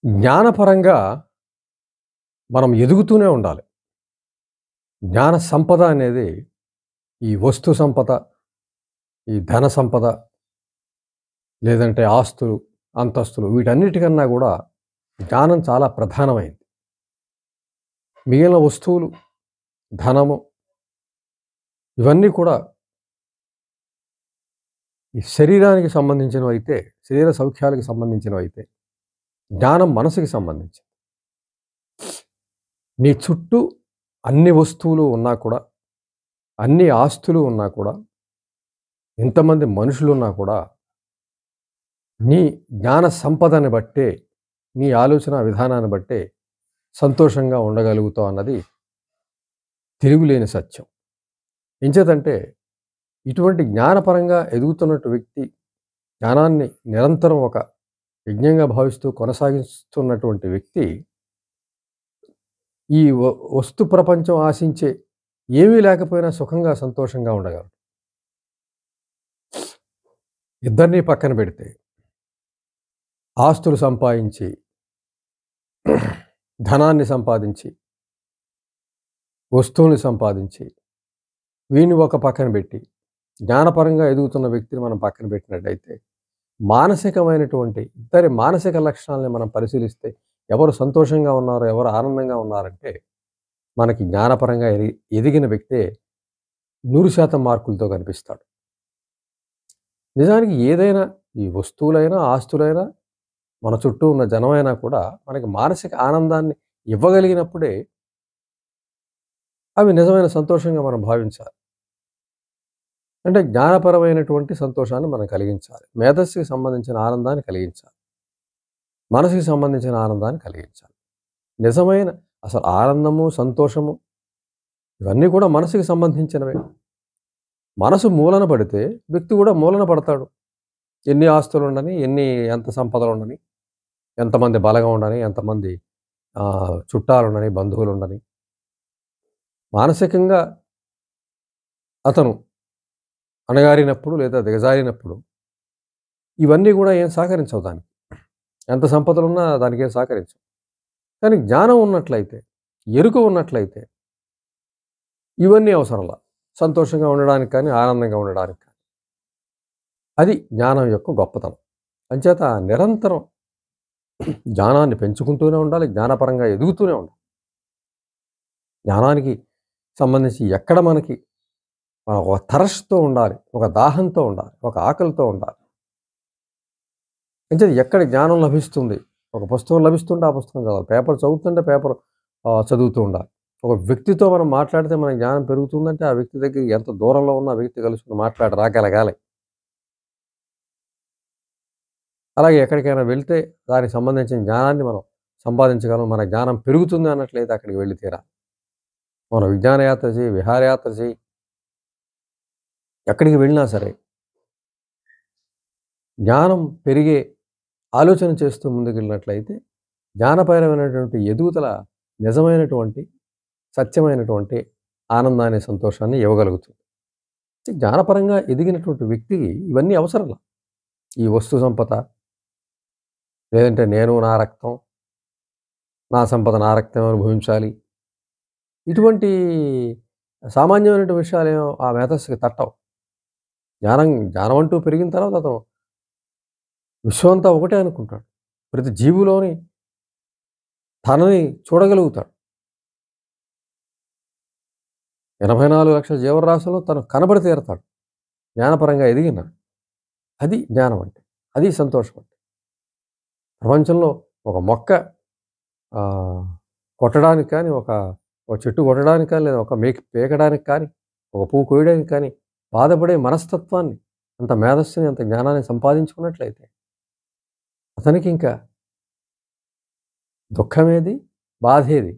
జ్ఞానపరంగా మనం ఎదుగుతూనే ఉండాలి. జ్ఞాన సంపద అనేది ఈ వస్తు సంపద, ఈ ధన సంపద, లేదంటే ఆస్తులు, అంతస్తులు వీటన్నిటికన్నా గూడా జ్ఞానం చాలా ప్రధానమైంది. మిగిలిన వస్తువులు, ధనము ఇవన్నీ కూడా ఈ శరీరానికి సంబంధించినవైతే, శరీర సౌఖ్యాలకు సంబంధించినవైతే, జ్ఞానం మనసుకి సంబంధించింది. నీ చుట్టూ అన్ని వస్తువులు ఉన్నా కూడా, అన్ని ఆస్తులు ఉన్నా కూడా, ఎంతమంది మనుషులున్నా కూడా నీ జ్ఞాన సంపదని బట్టే, నీ ఆలోచన విధానాన్ని బట్టే సంతోషంగా ఉండగలుగుతావు అన్నది తిరుగులేని సత్యం. ఎంచేతంటే ఇటువంటి జ్ఞానపరంగా ఎదుగుతున్నటు వ్యక్తి, జ్ఞానాన్ని నిరంతరం ఒక యజ్ఞంగా భావిస్తూ కొనసాగిస్తున్నటువంటి వ్యక్తి ఈ వస్తు ప్రపంచం ఆశించే ఏమీ లేకపోయినా సుఖంగా, సంతోషంగా ఉండగలడు. ఇద్దరినీ పక్కన పెడితే ఆస్తులు సంపాదించి, ధనాన్ని సంపాదించి, వస్తువుల్ని సంపాదించి, వీడిని ఒక పక్కన పెట్టి, జ్ఞానపరంగా ఎదుగుతున్న వ్యక్తిని మనం పక్కన పెట్టినట్టయితే, మానసికమైనటువంటి ఇద్దరి మానసిక లక్షణాలని మనం పరిశీలిస్తే, ఎవరు సంతోషంగా ఉన్నారో, ఎవరు ఆనందంగా ఉన్నారంటే, మనకి జ్ఞానపరంగా ఎదిగిన వ్యక్తే 100% మార్కులతో కనిపిస్తాడు. నిజానికి ఏదైనా ఈ వస్తువులైనా, ఆస్తులైనా, మన చుట్టూ ఉన్న జనమైనా కూడా మనకి మానసిక ఆనందాన్ని ఇవ్వగలిగినప్పుడే అవి నిజమైన సంతోషంగా మనం భావించాలి. అంటే జ్ఞానపరమైనటువంటి సంతోషాన్ని మనం కలిగించాలి. మేధస్సుకి సంబంధించిన ఆనందాన్ని కలిగించాలి. మనసుకి సంబంధించిన ఆనందాన్ని కలిగించాలి. నిజమైన అసలు ఆనందము, సంతోషము ఇవన్నీ కూడా మనసుకి సంబంధించినవే. మనసు మూలన పడితే వ్యక్తి కూడా మూలన పడతాడు. ఎన్ని ఆస్తులుండని, ఎంత సంపదలుండని, ఎంతమంది బలగం ఉండని, ఎంతమంది చుట్టాలుండని, బంధువులుండని, మానసికంగా అతను అణగారినప్పుడు లేదా దిగజారినప్పుడు ఇవన్నీ కూడా ఏం సహకరించవు దానికి. ఎంత సంపదలున్నా దానికేం సహకరించవు. కానీ జ్ఞానం ఉన్నట్లయితే, ఎరుక ఉన్నట్లయితే ఇవన్నీ అవసరంలా. సంతోషంగా ఉండడానికి కానీ, ఆనందంగా ఉండడానికి కానీ. అది జ్ఞానం యొక్క గొప్పతనం. అంచేత నిరంతరం జ్ఞానాన్ని పెంచుకుంటూనే ఉండాలి. జ్ఞానపరంగా ఎదుగుతూనే ఉండాలి. జ్ఞానానికి సంబంధించి ఎక్కడ మనకి ఒక థర్స్ట్‌తో ఉండాలి, ఒక దాహంతో ఉండాలి, ఒక ఆకలితో ఉండాలి. అంచేత ఎక్కడ జ్ఞానం లభిస్తుంది, ఒక పుస్తకం లభిస్తుంటే ఆ పుస్తకం చదవాలి. పేపర్ చదువుతుంటే పేపర్ చదువుతూ ఉండాలి. ఒక వ్యక్తితో మనం మాట్లాడితే మన జ్ఞానం పెరుగుతుందంటే ఆ వ్యక్తి దగ్గరికి ఎంత దూరంలో ఉన్న ఆ వ్యక్తి కలుసుకొని మాట్లాడి రాగలగాలి. అలాగే ఎక్కడికైనా వెళ్తే దానికి సంబంధించిన జ్ఞానాన్ని మనం సంపాదించగలం. మన జ్ఞానం పెరుగుతుంది అన్నట్లయితే అక్కడికి వెళ్ళి తీరాలి. మనం విజ్ఞానయాత్ర చేయి, విహారయాత్ర చేయి, ఎక్కడికి వెళ్ళినా సరే జ్ఞానం పెరిగే ఆలోచన చేస్తూ ముందుకెళ్ళినట్లయితే జ్ఞానపరమైనటువంటి ఎదుగుదల నిజమైనటువంటి, సత్యమైనటువంటి ఆనందాన్ని, సంతోషాన్ని ఇవ్వగలుగుతుంది. జ్ఞానపరంగా ఎదిగినటువంటి వ్యక్తికి ఇవన్నీ అవసరంలా. ఈ వస్తు సంపద, లేదంటే నేను నా రక్తం, నా సంపద నా రక్తం అనుభవించాలి. ఇటువంటి సామాన్యమైనటువంటి విషయాలేమో ఆ మేధస్సుకి తట్టవు. జ్ఞానం అంటూ పెరిగిన తర్వాత అతను విశ్వమంతా ఒకటే అనుకుంటాడు. ప్రతి జీవిలోని తనని చూడగలుగుతాడు. 84,00,000 జీవరాశుల్లో తను కనబడి తీరతాడు. జ్ఞానపరంగా ఎదిగిన. అది జ్ఞానం అంటే. అది సంతోషం అంటే. ప్రపంచంలో ఒక మొక్క కొట్టడానికి కానీ, ఒక చెట్టు కొట్టడానికి కానీ, లేదా ఒక పీకడానికి కానీ, ఒక పువ్వు కోయడానికి కానీ బాధపడే మనస్తత్వాన్ని, అంత మేధస్సుని, అంత జ్ఞానాన్ని సంపాదించుకున్నట్లయితే అతనికి ఇంకా దుఃఖమేది, బాధేది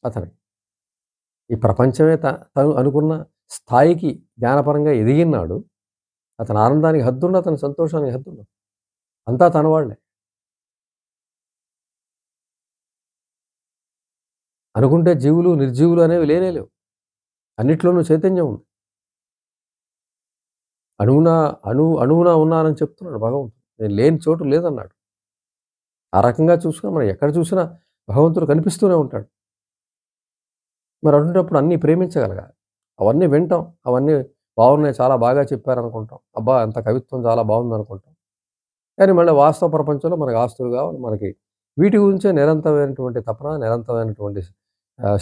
అతనికి. ఈ ప్రపంచమే తను అనుకున్న స్థాయికి జ్ఞానపరంగా ఎదిగినాడు. అతని ఆనందానికి హద్దుండదు, అతని సంతోషానికి హద్దుండదు. అంతా తన వాళ్ళే. అనుకుంటే జీవులు, నిర్జీవులు అనేవి లేనే లేవు. అన్నిట్లోనూ చైతన్యం ఉంది. అణువున ఉన్నానని చెప్తున్నాడు భగవంతుడు. నేను లేని చోటు లేదన్నాడు. ఆ రకంగా చూసుకొని మనం ఎక్కడ చూసినా భగవంతుడు కనిపిస్తూనే ఉంటాడు. మరి అటువంటప్పుడు అన్నీ ప్రేమించగలగాలి. అవన్నీ వింటాం. అవన్నీ బాగున్నాయి, చాలా బాగా చెప్పారనుకుంటాం. అబ్బా! ఎంత కవిత్వం చాలా బాగుందనుకుంటాం. కానీ మళ్ళీ వాస్తవ ప్రపంచంలో మనకు ఆస్తులు కావాలి. మనకి వీటి గురించే నిరంతరమైనటువంటి తపన, నిరంతరమైనటువంటి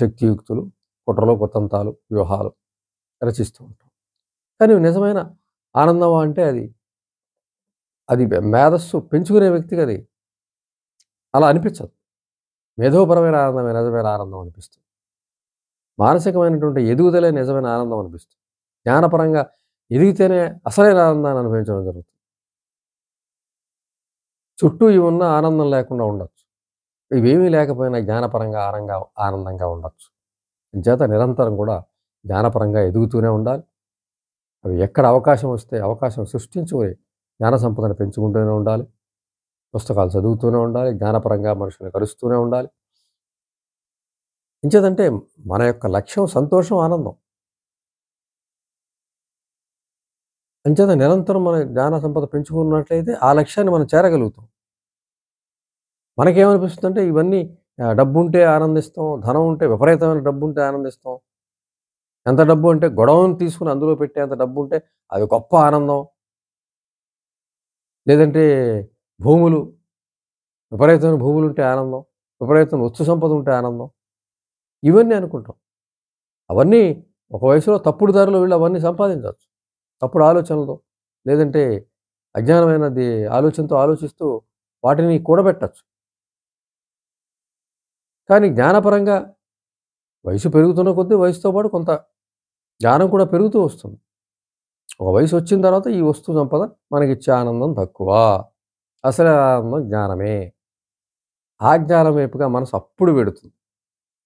శక్తియుక్తులు, కుట్రలు, కుతంత్రాలు, వ్యూహాలు రచిస్తూ ఉంటాం. కానీ నిజమైన ఆనందమా అంటే అది మేధస్సు పెంచుకునే వ్యక్తికది అలా అనిపించదు. మేధోపరమైన ఆనందమే నిజమైన ఆనందం అనిపిస్తుంది. మానసికమైనటువంటి ఎదుగుదలే నిజమైన ఆనందం అనిపిస్తుంది. జ్ఞానపరంగా ఎదిగితేనే అసలైన ఆనందాన్ని అనుభవించడం జరుగుతుంది. చుట్టూ ఇవి ఉన్న ఆనందం లేకుండా ఉండొచ్చు. ఇవేమీ లేకపోయినా జ్ఞానపరంగా ఆనందంగా ఉండొచ్చు. అంచేత నిరంతరం కూడా జ్ఞానపరంగా ఎదుగుతూనే ఉండాలి. అవి ఎక్కడ అవకాశం వస్తే అవకాశం సృష్టించుకొని జ్ఞాన సంపదను పెంచుకుంటూనే ఉండాలి. పుస్తకాలు చదువుతూనే ఉండాలి. జ్ఞానపరంగా మనుషుల్ని కలుస్తూనే ఉండాలి. ఎంచేతంటే మన యొక్క లక్ష్యం సంతోషం, ఆనందం. అంచేత నిరంతరం మన జ్ఞాన సంపద పెంచుకున్నట్లయితే ఆ లక్ష్యాన్ని మనం చేరగలుగుతాం. మనకేమనిపిస్తుందంటే ఇవన్నీ డబ్బుంటే ఆనందిస్తాం. ధనం ఉంటే విపరీతమైన డబ్బుంటే ఆనందిస్తాం. ఎంత డబ్బు అంటే గొడవను తీసుకొని అందులో పెట్టేంత డబ్బుంటే అది గొప్ప ఆనందం. లేదంటే భూములు, విపరీతమైన భూములుంటే ఆనందం. విపరీతమైన వస్తు సంపద ఉంటే ఆనందం. ఇవన్నీ అనుకుంటాం. అవన్నీ ఒక వయసులో తప్పుడు దారిలో వెళ్లి అవన్నీ సంపాదించొచ్చు. తప్పుడు ఆలోచనలతో, లేదంటే అజ్ఞానమైనది ఆలోచనతో ఆలోచిస్తూ వాటిని కూడబెట్టొచ్చు. కానీ జ్ఞానపరంగా వయసు పెరుగుతున్న కొద్దీ వయసుతో పాటు కొంత జ్ఞానం కూడా పెరుగుతూ వస్తుంది. ఒక వయసొచ్చిన తర్వాత ఈ వస్తు సంపద మనకిచ్చే ఆనందం తక్కువ. అసలు ఆనందం జ్ఞానమే. ఆ జ్ఞానం వైపుగా మనసు అప్పుడు వెడుతుంది.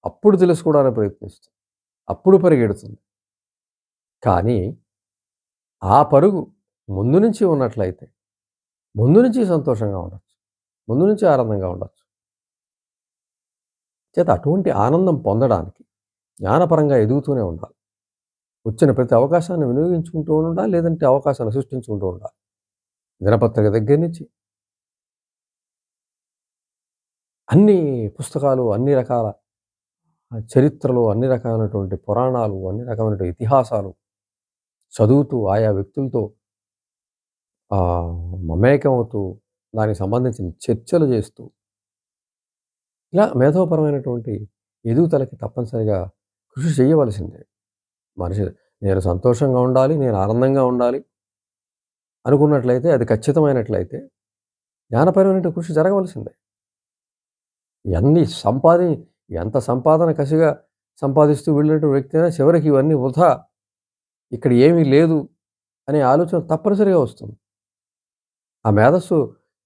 అప్పుడు తెలుసుకోవడానికి ప్రయత్నిస్తుంది. అప్పుడు పరిగెడుతుంది. కానీ ఆ పరుగు ముందు నుంచి ఉన్నట్లయితే, ముందు నుంచి సంతోషంగా ఉండొచ్చు. ముందు నుంచి ఆనందంగా ఉండొచ్చు. చేత అటువంటి ఆనందం పొందడానికి జ్ఞానపరంగా ఎదుగుతూనే ఉండాలి. వచ్చిన ప్రతి అవకాశాన్ని వినియోగించుకుంటూ ఉండాలి. లేదంటే అవకాశాన్ని సృష్టించుకుంటూ ఉండాలి. దినపత్రిక దగ్గర నుంచి అన్ని పుస్తకాలు, అన్ని రకాల చరిత్రలు, అన్ని రకాలైనటువంటి పురాణాలు, అన్ని రకమైనటువంటి ఇతిహాసాలు చదువుతూ ఆయా వ్యక్తులతో మమేకమవుతూ దానికి సంబంధించిన చర్చలు చేస్తూ ఇలా మేధోపరమైనటువంటి ఎదుగుదలకి తప్పనిసరిగా కృషి చేయవలసిందే. మనిషి నేను సంతోషంగా ఉండాలి, నేను ఆనందంగా ఉండాలి అనుకున్నట్లయితే, అది ఖచ్చితమైనట్లయితే జ్ఞానపరమైన కృషి జరగవలసిందే. ఎన్ని సంపాది ఎంత సంపాదన కసిగా సంపాదిస్తూ వెళ్ళినటువంటి వ్యక్తి అయినా చివరికి ఇవన్నీ వృధా, ఇక్కడ ఏమీ లేదు అనే ఆలోచన తప్పనిసరిగా వస్తుంది. ఆ మేధస్సు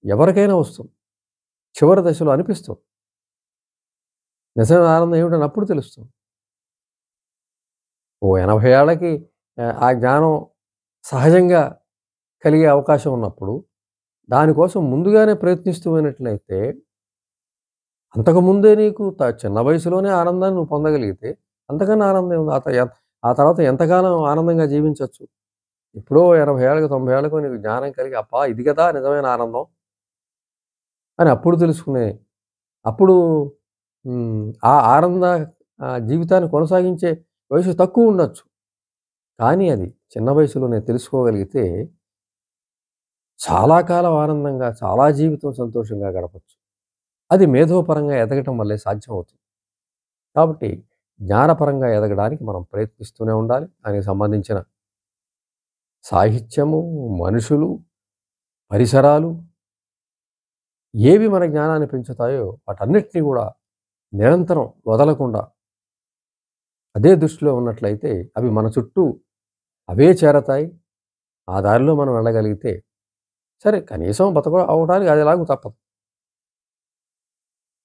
ఎవరికైనా వస్తుంది. చివరి దశలో అనిపిస్తుంది. నిజమైన ఆనందం ఏమిటని అప్పుడు తెలుస్తుంది. ఓ 80 ఏళ్ళకి ఆ జ్ఞానం సహజంగా కలిగే అవకాశం ఉన్నప్పుడు, దానికోసం ముందుగానే ప్రయత్నిస్తూ ఉన్నట్లయితే, అంతకుముందే నీకు చిన్న వయసులోనే ఆనందాన్ని నువ్వు పొందగలిగితే, అంతకన్నా ఆనందం ఉంది. ఆ తర్వాత ఎంతకాలం ఆనందంగా జీవించొచ్చు. ఎప్పుడో 80 ఏళ్ళకో, 90 ఏళ్ళకో నీకు జ్ఞానం కలిగి, అబ్బా! ఇది గదా నిజమైన ఆనందం అని అప్పుడు తెలుసుకునే అప్పుడు ఆ ఆనంద జీవితాన్ని కొనసాగించే వయసు తక్కువుండొచ్చు. కానీ అది చిన్న వయసులోనే తెలుసుకోగలిగితే, చాలా కాలం ఆనందంగా, చాలా జీవితం సంతోషంగా గడపొచ్చు. అది మేధోపరంగా ఎదగటం వల్లే సాధ్యమవుతుంది. కాబట్టి జ్ఞానపరంగా ఎదగడానికి మనం ప్రయత్నిస్తూనే ఉండాలి. దానికి సంబంధించిన సాహిత్యము, మనుషులు, పరిసరాలు ఏవి మన జ్ఞానాన్ని పెంచుతాయో వాటన్నిటిని గూడా నిరంతరం వదలకుండా అదే దృష్టిలో ఉన్నట్లయితే అవి మన చుట్టూ అవే చేరతాయి. ఆ దారిలో మనం వెళ్ళగలిగితే సరే కనీసం అవ్వడానికి అది ఎలాగూ తప్పదు.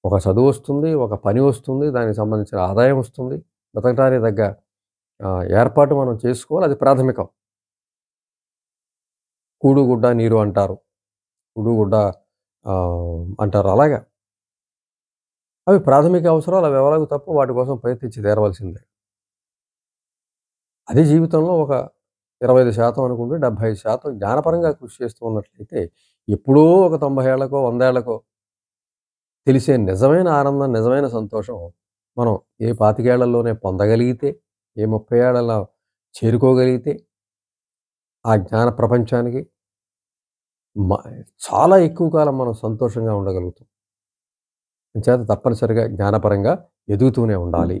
ఒక చదువొస్తుంది, ఒక పని వస్తుంది, దానికి సంబంధించిన ఆదాయం వస్తుంది. బతకడానికి తగ్గ ఏర్పాటు మనం చేసుకోవాలి. అది ప్రాథమికం. కూడు, గుడ్డ, నీరు అంటారు. కూడు, గుడ్డ అంటారు. అలాగా అవి ప్రాథమిక అవసరాలు. అవి ఎలాగూ తప్పవు. వాటి కోసం ప్రయత్నించి తీరవలసిందే. అదే జీవితంలో ఒక 25% అనుకుంటే 75% జ్ఞానపరంగా కృషి చేస్తూ ఉన్నట్లయితే ఎప్పుడో ఒక 90 ఏళ్లకో, 100 ఏళ్లకో తెలిసే నిజమైన ఆనందం, నిజమైన సంతోషం మనం ఏ 25 ఏళ్లలోనే పొందగలిగితే, ఏ 30 ఏళ్లలో చేరుకోగలిగితే, ఆ జ్ఞాన ప్రపంచానికి మ చాలా ఎక్కువ కాలం మనం సంతోషంగా ఉండగలుగుతాం. అంచేత తప్పనిసరిగా జ్ఞానపరంగా ఎదుగుతూనే ఉండాలి.